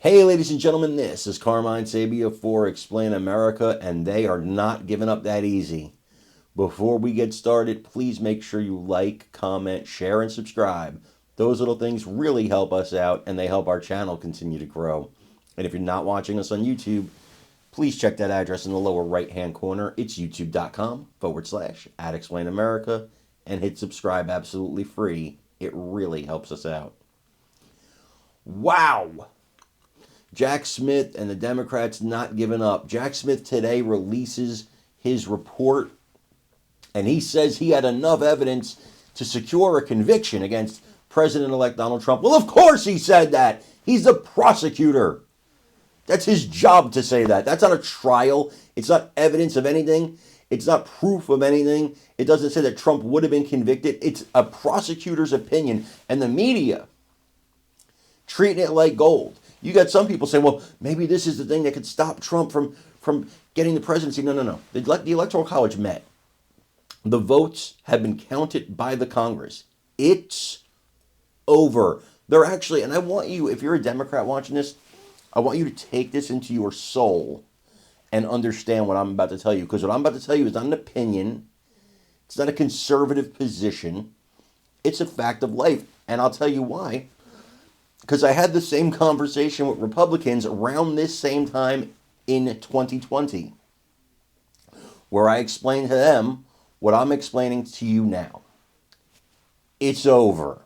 Hey, ladies and gentlemen, this is Carmine Sabia for Explain America, and they are not giving up that easy. Before we get started, please make sure you like, comment, share, and subscribe. Those little things really help us out, and they help our channel continue to grow. And if you're not watching us on YouTube, please check that address in the lower right-hand corner. It's youtube.com/@ExplainAmerica, and hit subscribe absolutely free. It really helps us out. Wow! Jack Smith and the Democrats not giving up. Jack Smith today releases his report, and he says he had enough evidence to secure a conviction against President-elect Donald Trump. Well, of course he said that. He's the prosecutor. That's his job to say that. That's not a trial. It's not evidence of anything. It's not proof of anything. It doesn't say that Trump would have been convicted. It's a prosecutor's opinion, and the media treating it like gold. You got some people saying, well, maybe this is the thing that could stop Trump from getting the presidency. No. The Electoral College met. The votes have been counted by the Congress. It's over. They're actually, and I want you, if you're a Democrat watching this, I want you to take this into your soul and understand what I'm about to tell you. Because what I'm about to tell you is not an opinion. It's not a conservative position. It's a fact of life. And I'll tell you why. Because I had the same conversation with Republicans around this same time in 2020, where I explained to them what I'm explaining to you now. It's over.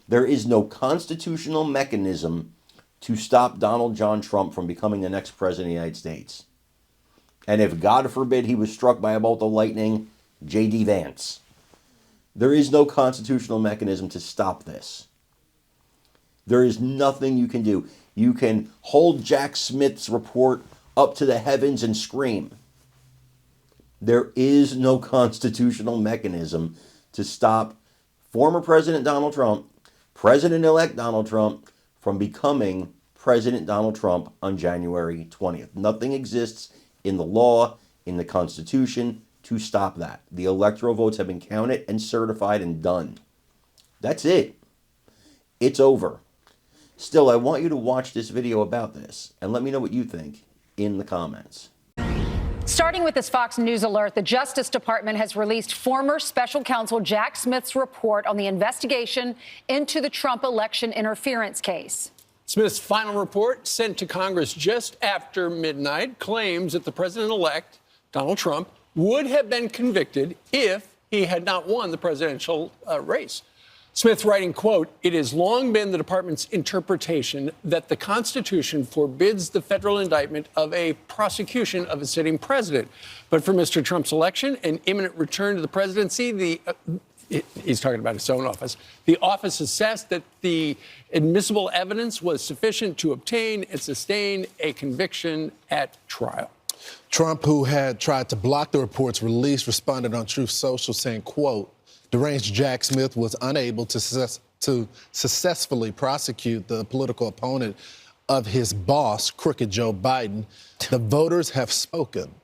There is no constitutional mechanism to stop Donald John Trump from becoming the next president of the United States. And if, God forbid, he was struck by a bolt of lightning, J.D. Vance. There is no constitutional mechanism to stop this. There is nothing you can do. You can hold Jack Smith's report up to the heavens and scream. There is no constitutional mechanism to stop former President Donald Trump, President-elect Donald Trump, from becoming President Donald Trump on January 20th. Nothing exists in the law, in the Constitution, to stop that. The electoral votes have been counted and certified and done. That's it. It's over. Still, I want you to watch this video about this and let me know what you think in the comments. Starting with this Fox News alert, the Justice Department has released former special counsel Jack Smith's report on the investigation into the Trump election interference case. Smith's final report, sent to Congress just after midnight, claims that the president-elect, Donald Trump, would have been convicted if he had not won the presidential race. Smith writing, quote, "It has long been the department's interpretation that the Constitution forbids the federal indictment of a prosecution of a sitting president. But for Mr. Trump's election and imminent return to the presidency, he's talking about his own office, the office assessed that the admissible evidence was sufficient to obtain and sustain a conviction at trial." Trump, who had tried to block the report's release, responded on Truth Social saying, quote, "Deranged Jack Smith was unable to successfully prosecute the political opponent of his boss, crooked Joe Biden. The voters have spoken."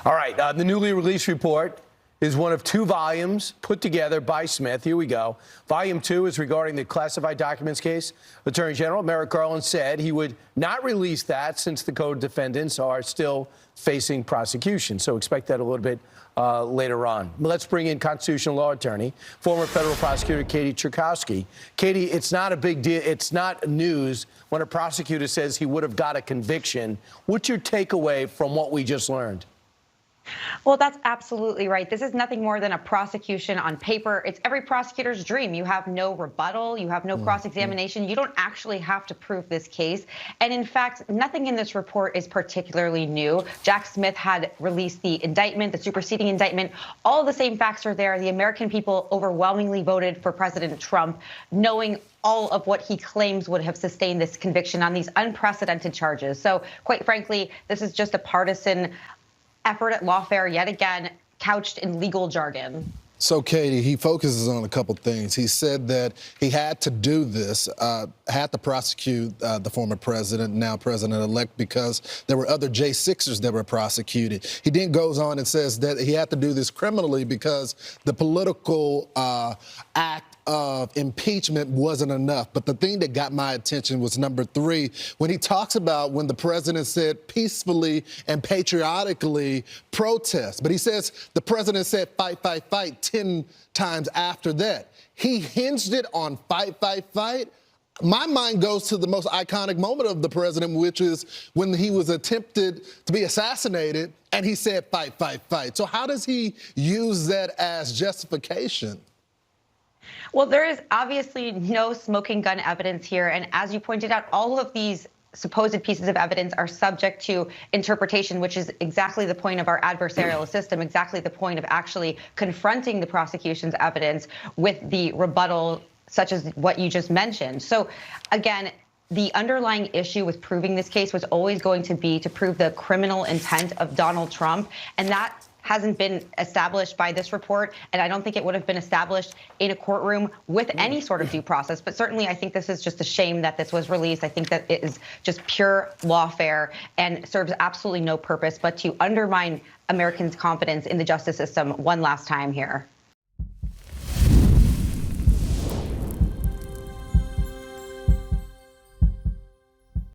All right. The newly released report is one of two volumes put together by Smith. Here we go. Volume 2 is regarding the classified documents case. Attorney General Merrick Garland said he would not release that since the co-defendants are still facing prosecution. So expect that a little bit later on. Let's bring in constitutional law attorney, former federal prosecutor Katie Cherkowski. Katie, it's not a big deal. It's not news when a prosecutor says he would have got a conviction. What's your takeaway from what we just learned? Well, that's absolutely right. This is nothing more than a prosecution on paper. It's every prosecutor's dream. You have no rebuttal. You have no cross-examination. You don't actually have to prove this case. And in fact, nothing in this report is particularly new. Jack Smith had released the indictment, the superseding indictment. All the same facts are there. The American people overwhelmingly voted for President Trump, knowing all of what he claims would have sustained this conviction on these unprecedented charges. So quite frankly, this is just a partisan effort at lawfare, yet again, couched in legal jargon. So, Katie, he focuses on a couple things. He said that he had to do this, had to prosecute the former president, now president-elect, because there were other J6ers that were prosecuted. He then goes on and says that he had to do this criminally because the political act of impeachment wasn't enough. But the thing that got my attention was number 3, when he talks about when the president said peacefully and patriotically protest. But he says the president said fight, fight, fight 10 times after that. He hinged it on fight, fight, fight. My mind goes to the most iconic moment of the president, which is when he was attempted to be assassinated and he said fight, fight, fight. So how does he use that as justification? Well, there is obviously no smoking gun evidence here. And as you pointed out, all of these supposed pieces of evidence are subject to interpretation, which is exactly the point of our adversarial system, exactly the point of actually confronting the prosecution's evidence with the rebuttal, such as what you just mentioned. So again, the underlying issue with proving this case was always going to be to prove the criminal intent of Donald Trump. And that hasn't been established by this report, and I don't think it would have been established in a courtroom with any sort of due process. But certainly, I think this is just a shame that this was released. I think that it is just pure lawfare and serves absolutely no purpose but to undermine Americans' confidence in the justice system one last time here.